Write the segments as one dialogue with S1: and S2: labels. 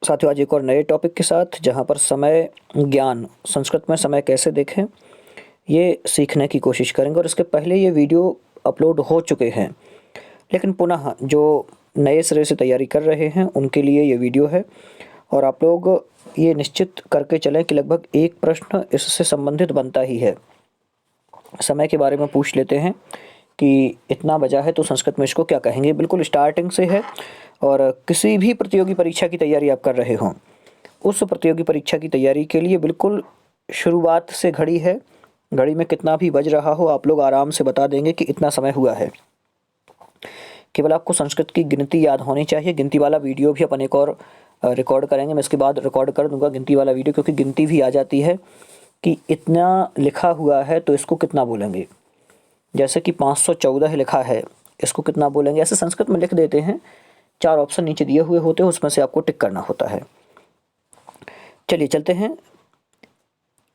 S1: साथियों, आज एक और नए टॉपिक के साथ, जहां पर समय ज्ञान, संस्कृत में समय कैसे देखें, ये सीखने की कोशिश करेंगे। और इसके पहले ये वीडियो अपलोड हो चुके हैं, लेकिन पुनः जो नए सिरे से तैयारी कर रहे हैं उनके लिए ये वीडियो है। और आप लोग ये निश्चित करके चलें कि लगभग एक प्रश्न इससे संबंधित बनता ही है। समय के बारे में पूछ लेते हैं कि इतना बजा है तो संस्कृत में इसको क्या कहेंगे। बिल्कुल स्टार्टिंग से है, और किसी भी प्रतियोगी परीक्षा की तैयारी आप कर रहे हों, उस प्रतियोगी परीक्षा की तैयारी के लिए बिल्कुल शुरुआत से घड़ी है। घड़ी में कितना भी बज रहा हो, आप लोग आराम से बता देंगे कि इतना समय हुआ है। केवल आपको संस्कृत की गिनती याद होनी चाहिए। गिनती वाला वीडियो भी अपन एक और रिकॉर्ड करेंगे, मैं इसके बाद रिकॉर्ड कर दूंगा गिनती वाला वीडियो, क्योंकि गिनती भी आ जाती है कि इतना लिखा हुआ है तो इसको कितना बोलेंगे। जैसे कि 514 लिखा है, इसको कितना बोलेंगे, ऐसे संस्कृत में लिख देते हैं। 4 ऑप्शन नीचे दिए हुए होते हैं, उसमें से आपको टिक करना होता है। चलिए चलते हैं।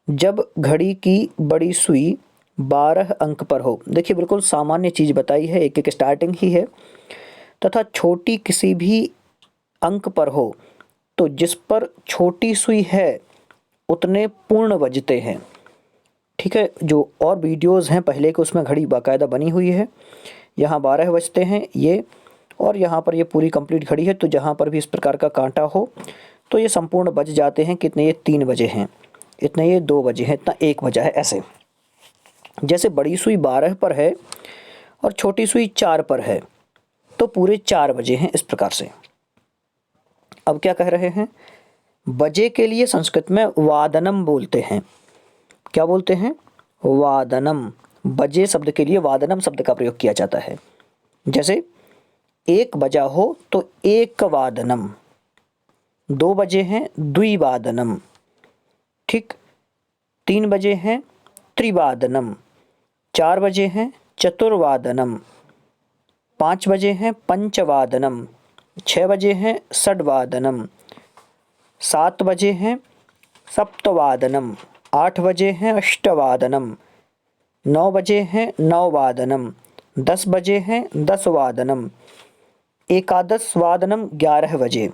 S1: जब घड़ी की बड़ी सुई 12 अंक पर हो, देखिए बिल्कुल सामान्य चीज़ बताई है, एक एक स्टार्टिंग ही है। तथा छोटी किसी भी अंक पर हो, तो जिस पर छोटी सुई है उतने पूर्ण बजते हैं। ठीक है, जो और वीडियोस हैं पहले के, उसमें घड़ी बाकायदा बनी हुई है। यहाँ 12 बजते हैं ये, और यहाँ पर ये पूरी कंप्लीट घड़ी है। तो जहाँ पर भी इस प्रकार का कांटा हो तो ये संपूर्ण बज जाते हैं। कितने, ये 3 बजे हैं, इतने ये 2 बजे हैं, इतना 1 बजा है। ऐसे जैसे बड़ी सुई 12 पर है और छोटी सुई 4 पर है, तो पूरे 4 बजे हैं, इस प्रकार से। अब क्या कह रहे हैं, बजे के लिए संस्कृत में वादनम बोलते हैं। क्या बोलते हैं, वादनम। बजे शब्द के लिए वादनम शब्द का प्रयोग किया जाता है। जैसे 1 बजा हो तो एक वादनम, 2 बजे हैं द्विवादनम, ठीक, 3 बजे हैं त्रिवादनम, 4 बजे हैं चतुर्वादनम, 5 बजे हैं पंचवादनम, 6 बजे हैं षड्वादनम, 7 बजे हैं सप्तवादनम, 8 बजे हैं अष्टवादनम, 9 बजे हैं नववादनम, 10 बजे हैं दसवादनम, एकादश वादनम 11 बजे,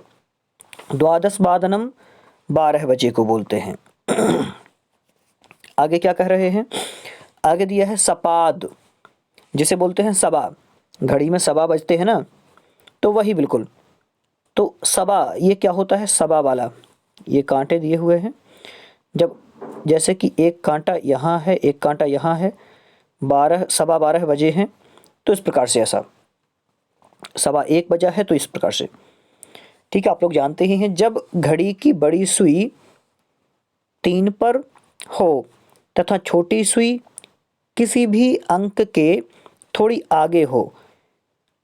S1: द्वादश वादनम 12 बजे को बोलते हैं। आगे क्या कह रहे हैं, आगे दिया है सपाद, जिसे बोलते हैं सबा। घड़ी में सबा बजते हैं ना, तो वही बिल्कुल। तो सबा ये क्या होता है, सबा वाला, ये कांटे दिए हुए हैं। जब जैसे कि एक कांटा यहाँ है, एक कांटा यहाँ है, 12 सवा 12 बजे हैं, तो इस प्रकार से ऐसा सवा 1 बजा है, तो इस प्रकार से। ठीक है, आप लोग जानते ही हैं। जब घड़ी की बड़ी सुई 3 पर हो तथा छोटी सुई किसी भी अंक के थोड़ी आगे हो,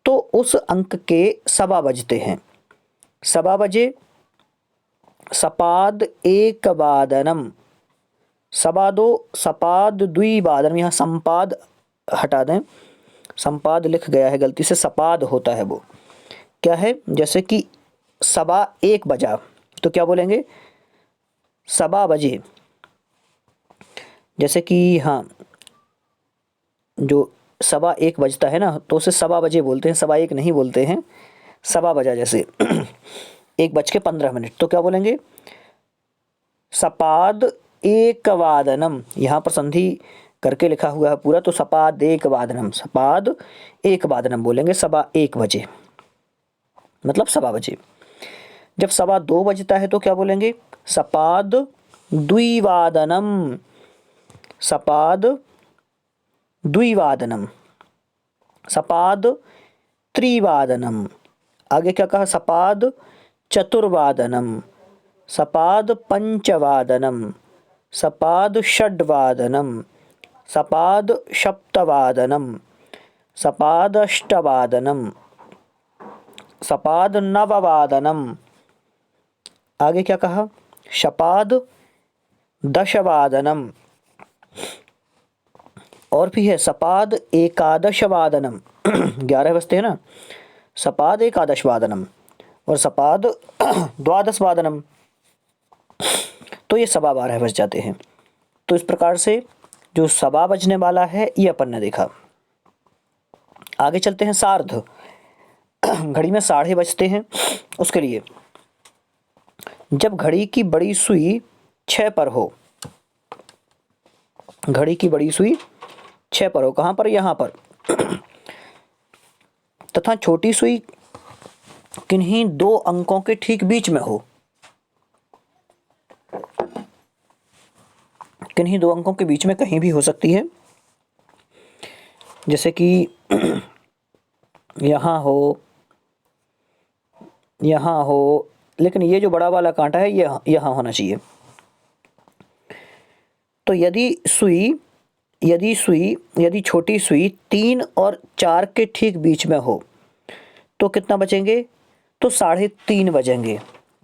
S1: तो उस अंक के सबा बजते हैं। सबा बजे सपाद 1 वादनम, सपादो सपाद द्विवादनम, यहाँ संपाद हटा दें, संपाद लिख गया है गलती से, सपाद होता है वो। क्या है, जैसे कि सबा 1 बजा, तो क्या बोलेंगे, सबा बजे। जैसे कि हाँ, जो सवा 1 बजता है ना, तो उसे सबा बजे बोलते हैं, सवा 1 नहीं बोलते हैं, सबा बजा। जैसे 1:15, तो क्या बोलेंगे, सपाद 1 वादनम। यहाँ पर संधि करके लिखा हुआ है पूरा, तो सपाद 1 वादनम, सपाद 1 वादनम बोलेंगे, सवा 1 बजे, मतलब सबा बजे। जब सवा 2 बजता है तो क्या बोलेंगे, सपाद द्विवादनम, सपाद द्विवादनम, सपाद त्रिवादनम। आगे क्या कहा, सपाद चतुर्वादनम, सपाद पंचवादनम, सपाद षड्वादनम, सपाद सप्तवादनम, सपाद अष्टवादनम, सपाद नववादनम। आगे क्या कहा, सपाद दशवादनम, और भी है सपाद एकादशवादनम। 11 बजते हैं ना, सपाद एकादशवादनम और सपाद द्वादशवादनम, तो ये सवा 12 बज जाते हैं। तो इस प्रकार से जो सवा बजने वाला है ये अपन ने देखा। आगे चलते हैं, सार्ध। घड़ी में 12:30 बजते हैं, उसके लिए जब घड़ी की बड़ी सुई 6 पर हो, घड़ी की बड़ी सुई 6 पर हो, कहाँ पर? यहाँ पर। तथा छोटी सुई किन्हीं 2 अंकों के ठीक बीच में हो, किन्हीं 2 अंकों के बीच में कहीं भी हो सकती है, जैसे कि यहाँ हो, यहाँ हो, लेकिन ये जो बड़ा वाला कांटा है ये यहाँ होना चाहिए। तो यदि छोटी सुई 3 और 4 के ठीक बीच में हो तो कितना बचेंगे? तो 3.5 बजेंगे।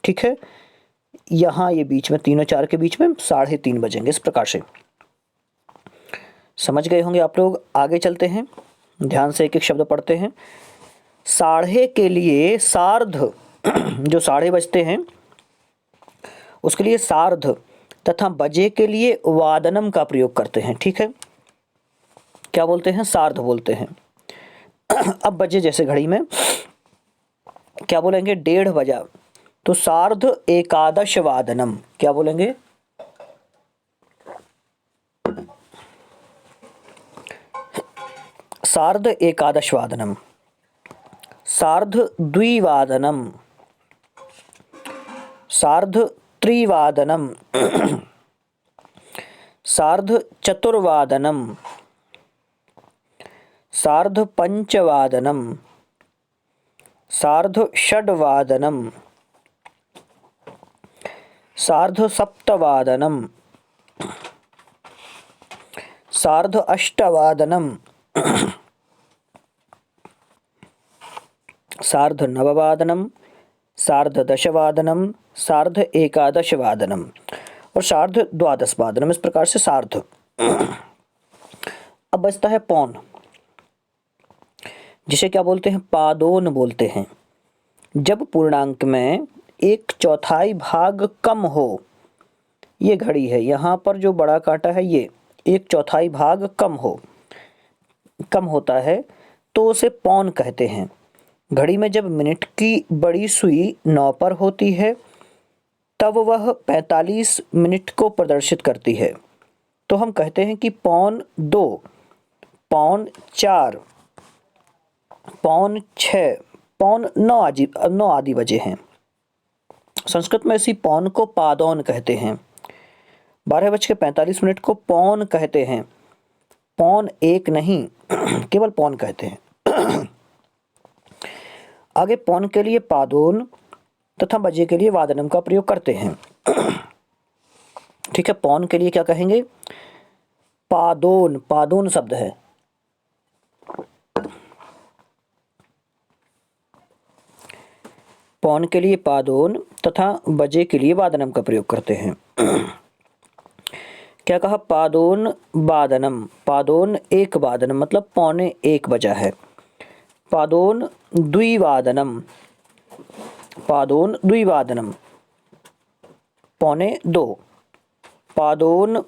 S1: ठीक है, यहाँ ये बीच में 3 और 4 के बीच में 3.5 बजेंगे। इस प्रकार से समझ गए होंगे आप लोग। आगे चलते हैं, ध्यान से एक एक शब्द पढ़ते हैं। साढ़े के लिए सार्ध, जो साढ़े बजते हैं उसके लिए सार्ध, तथा बजे के लिए वादनम का प्रयोग करते हैं। ठीक है, क्या बोलते हैं? सार्ध बोलते हैं। अब बजे, जैसे घड़ी में क्या बोलेंगे? 1:30 बजा, तो सार्ध एकादश वादनम। क्या बोलेंगे? सार्ध एकादश वादनम, सार्ध द्विवादनम, सार्ध त्रिवादनम, सार्ध चतुर्वादनम, सार्ध पंचवादनम, सार्ध षड्वादनम, सार्ध सप्तवादनम, सार्ध अष्टवादनम, सार्ध नववादनम, सार्ध दशवादनम, सार्ध एकादशवादनम और सार्ध द्वादशवादनम। इस प्रकार से सार्ध। अब बचता है पौन, जिसे क्या बोलते हैं? पादोन बोलते हैं। जब पूर्णांक में 1/4 भाग कम हो, ये घड़ी है, यहाँ पर जो बड़ा कांटा है ये 1/4 भाग कम होता है तो उसे पौन कहते हैं। घड़ी में जब मिनट की बड़ी सुई 9 पर होती है तब वह 45 मिनट को प्रदर्शित करती है, तो हम कहते हैं कि पौन 2, पौन 4, पौन 6, पौन 9 आदि बजे हैं। संस्कृत में इसी पौन को पादौन कहते हैं। 12:45 को पौन कहते हैं, पौन 1 नहीं, केवल पौन कहते हैं। आगे पौन के लिए पादोन तथा बजे के लिए वादनम का प्रयोग करते हैं। ठीक है, पौन के लिए क्या कहेंगे? पादोन, पादोन शब्द है। पौन के लिए पादोन तथा बजे के लिए वादनम का प्रयोग करते हैं। क्या कहा? पादोन वादनम, पादोन 1 वादनम मतलब 1:15 बजा है। पादोन द्विवादनम, पादोन द्विवादनम 1:15। पादोन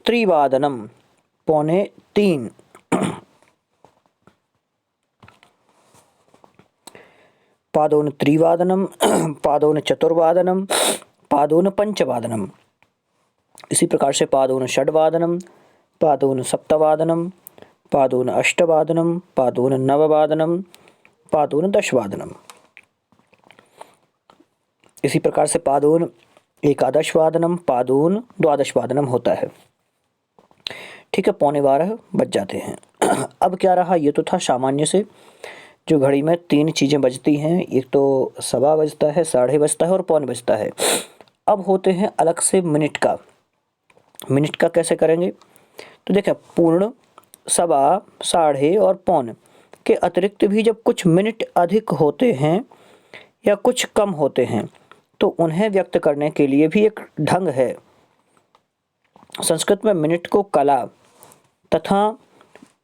S1: त्रिवादनम 2:45। पादोन त्रिवादनम, पादोन चतुर्वादनम, पादोन पंचवादनम। इसी प्रकार से पादोन षड्वादनम, पादोन सप्तवादनम, पादोन अष्टवादनम, पादोन नववादनम, पादोन दशवादनम। इसी प्रकार से पादोन एकादशवादनम, पादोन द्वादशवादनम होता है। ठीक है, 11:15 बज जाते हैं। अब क्या रहा? ये तो था सामान्य से जो घड़ी में 3 चीज़ें बजती हैं, एक तो सवा बजता है, साढ़े बजता है और पौन बजता है। अब होते हैं अलग से मिनट का। मिनट का कैसे करेंगे? तो देखें, पूर्ण, सवा, साढ़े और पौन के अतिरिक्त भी जब कुछ मिनट अधिक होते हैं या कुछ कम होते हैं तो उन्हें व्यक्त करने के लिए भी एक ढंग है। संस्कृत में मिनट को कला तथा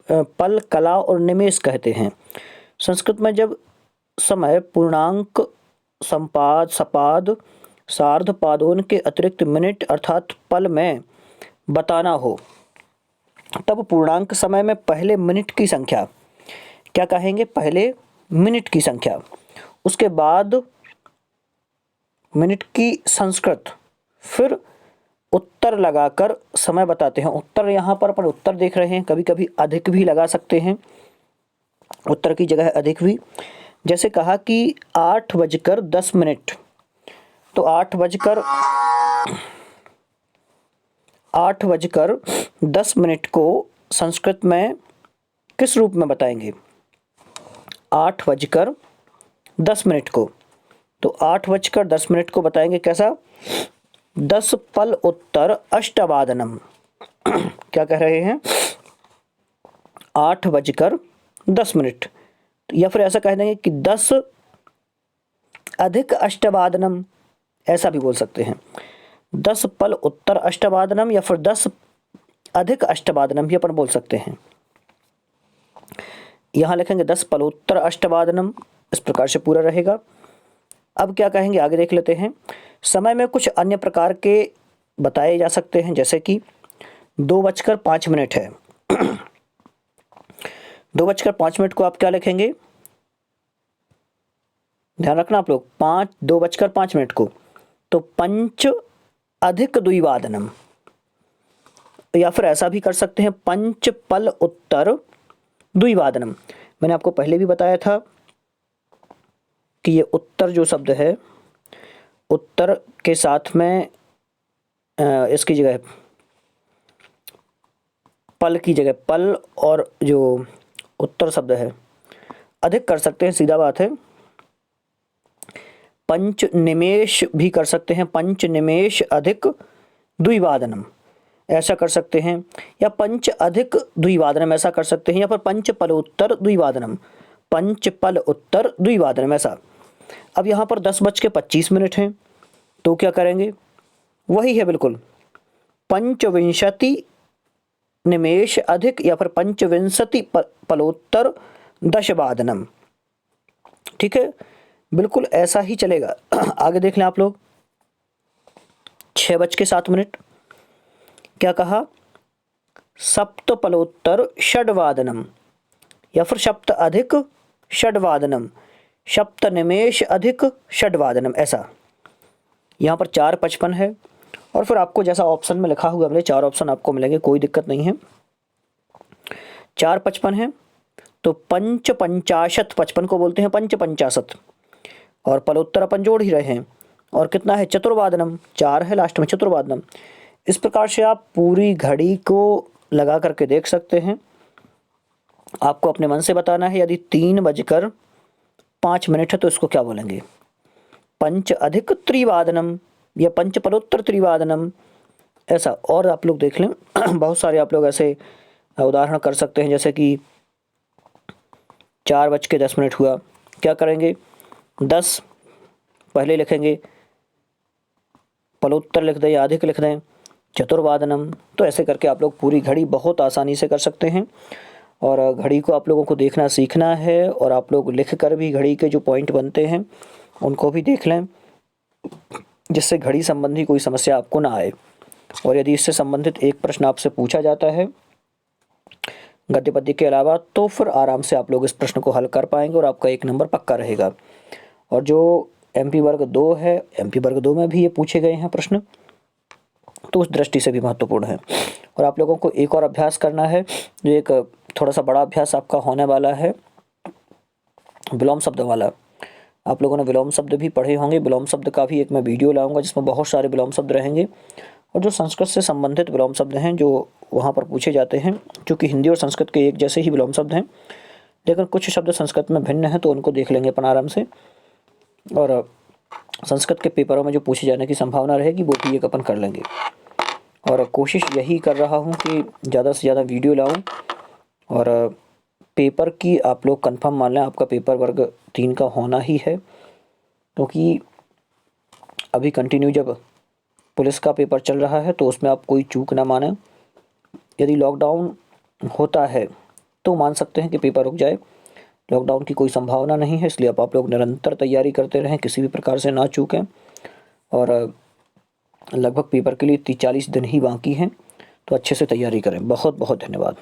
S1: पल, कला और निमेष कहते हैं। संस्कृत में जब समय पूर्णांक, संपाद, सपाद, सार्ध, पादोन के अतिरिक्त मिनट अर्थात पल में बताना हो तब पूर्णांक समय में पहले मिनट की संख्या, क्या कहेंगे? पहले मिनट की संख्या, उसके बाद मिनट की संस्कृत, फिर उत्तर लगाकर समय बताते हैं। उत्तर यहाँ पर अपन उत्तर देख रहे हैं, कभी कभी अधिक भी लगा सकते हैं, उत्तर की जगह अधिक भी। जैसे कहा कि 8:10, तो 8:10 को संस्कृत में किस रूप में बताएंगे? 8:10 को, तो 8:10 को बताएंगे कैसा? 10 पल उत्तर अष्टवादनम। क्या कह रहे हैं? 8:10, या फिर ऐसा कह देंगे कि 10 अधिक अष्टवादनम, ऐसा भी बोल सकते हैं। 10 पल उत्तर अष्टवादनम या फिर 10 अधिक अष्टवादनम भी अपन बोल सकते हैं। यहाँ लिखेंगे 10 पल उत्तर अष्टवादनम, इस प्रकार से पूरा रहेगा। अब क्या कहेंगे, आगे देख लेते हैं। समय में कुछ अन्य प्रकार के बताए जा सकते हैं, जैसे कि 2:05 है। 2:05 को आप क्या लिखेंगे? ध्यान रखना आप लोग, 2:05 को, तो पंच अधिक द्विवादनम, या फिर ऐसा भी कर सकते हैं पंच पल उत्तर द्विवादनम। मैंने आपको पहले भी बताया था कि ये उत्तर जो शब्द है, उत्तर के साथ में इसकी जगह पल की जगह पल, और जो उत्तर शब्द है अधिक कर सकते हैं, सीधा बात है। पंच निमेष भी कर सकते हैं, पंच निमेष अधिक द्विवादनम, ऐसा कर सकते हैं, या पंच अधिक द्विवादनम ऐसा कर सकते हैं, या फिर पंच पल उत्तर द्विवादनम, पंच पल उत्तर द्विवादनम ऐसा। अब यहाँ पर 10:25 हैं, तो क्या करेंगे? वही है बिल्कुल, पंचविंशति निमेष अधिक या फिर पंचविंशति पलोत्तर दशवादनम। ठीक है, बिल्कुल ऐसा ही चलेगा। आगे देख लें आप लोग, 6:07, क्या कहा? सप्त पलोत्तर षड्वादनम, या फिर सप्त अधिक षड्वादनम, सप्त निमेष अधिक षड्वादनम, ऐसा। यहाँ पर 4:55 है, और फिर आपको जैसा ऑप्शन में लिखा हुआ है, 4 ऑप्शन आपको मिलेंगे, कोई दिक्कत नहीं है। 4:55 है, तो पंचाशत, 55 को बोलते हैं पंचाशत, और पलोत्तर अपन जोड़ ही रहे हैं, और कितना है? चतुर्वादनम, 4 है लास्ट में, चतुर्वादनम। इस प्रकार से आप पूरी घड़ी को लगा करके देख सकते हैं। आपको अपने मन से बताना है, यदि 3:05 है तो इसको क्या बोलेंगे? पंच अधिक त्रिवादनम या पंच पलोत्तर त्रिवादनम, ऐसा। और आप लोग देख लें, बहुत सारे आप लोग ऐसे उदाहरण कर सकते हैं, जैसे कि 4:10 हुआ, क्या करेंगे? 10 पहले लिखेंगे, पलोत्तर लिख दें या अधिक लिख दें, चतुर्वादनम। तो ऐसे करके आप लोग पूरी घड़ी बहुत आसानी से कर सकते हैं। और घड़ी को आप लोगों को देखना सीखना है, और आप लोग लिख कर भी घड़ी के जो पॉइंट बनते हैं उनको भी देख लें, जिससे घड़ी संबंधी कोई समस्या आपको ना आए। और यदि इससे संबंधित एक प्रश्न आपसे पूछा जाता है गद्य पद्य के अलावा, तो फिर आराम से आप लोग इस प्रश्न को हल कर पाएंगे और आपका 1 नंबर पक्का रहेगा। और जो MP वर्ग 2 है, MP वर्ग 2 में भी ये पूछे गए हैं प्रश्न, तो उस दृष्टि से भी महत्वपूर्ण है। और आप लोगों को एक और अभ्यास करना है, जो एक थोड़ा सा बड़ा अभ्यास आपका होने वाला है, विलोम शब्द वाला। आप लोगों ने विलोम शब्द भी पढ़े होंगे, विलोम शब्द का भी एक मैं वीडियो लाऊंगा जिसमें बहुत सारे विलोम शब्द रहेंगे, और जो संस्कृत से संबंधित विलोम शब्द हैं जो वहाँ पर पूछे जाते हैं। क्योंकि हिंदी और संस्कृत के एक जैसे ही विलोम शब्द हैं, लेकिन कुछ शब्द संस्कृत में भिन्न हैं, तो उनको देख लेंगे अपन आराम से। और संस्कृत के पेपरों में जो पूछे जाने की संभावना रहेगी वो भी एक अपन कर लेंगे। और कोशिश यही कर रहा हूँ कि ज़्यादा से ज़्यादा वीडियो लाऊँ। और पेपर की आप लोग कंफर्म मान लें, आपका पेपर वर्ग 3 का होना ही है, क्योंकि अभी कंटिन्यू जब पुलिस का पेपर चल रहा है तो उसमें आप कोई चूक ना माने। यदि लॉकडाउन होता है तो मान सकते हैं कि पेपर रुक जाए, लॉकडाउन की कोई संभावना नहीं है, इसलिए आप लोग निरंतर तैयारी करते रहें, किसी भी प्रकार से ना चूकें। और लगभग पेपर के लिए 40 दिन ही बाकी हैं, तो अच्छे से तैयारी करें। बहुत बहुत धन्यवाद।